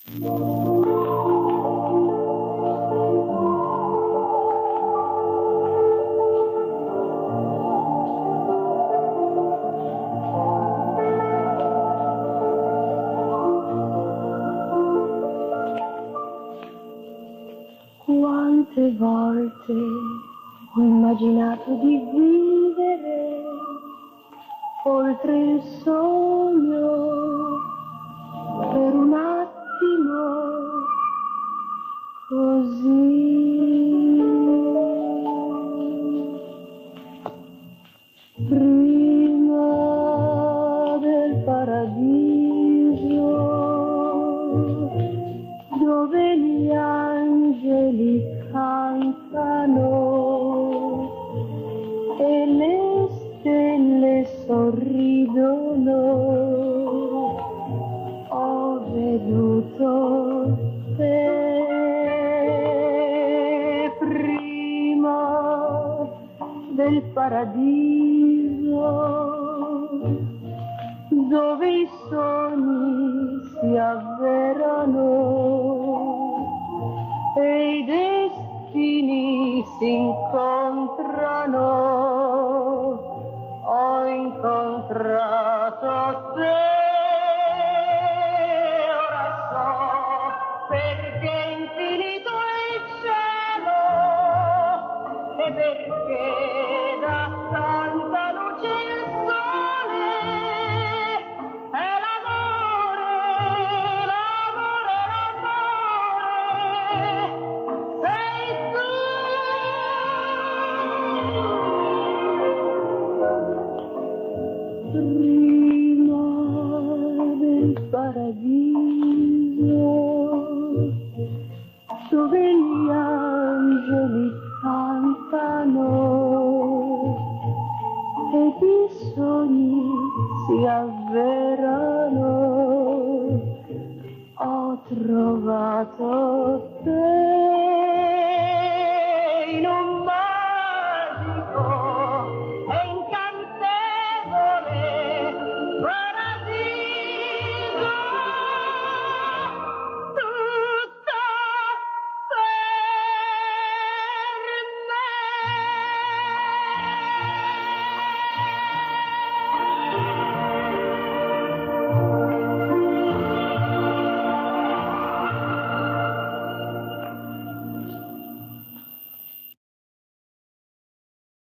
Quante volte ho immaginato di vivere oltre il sogno per un attimo così. Prima del paradiso dove gli angeli cantano e le stelle sorridono, ho veduto te prima del paradiso dove i sogni si avverano e i destini si incontrano. Ho incontrato te, ora so perché è infinito il cielo e perché da tanta luce il sole è l'amore, l'amore, l'amore, sei tu. Prima del paradiso dove gli angeli cantano ed i sogni si avverano, ho trovato te.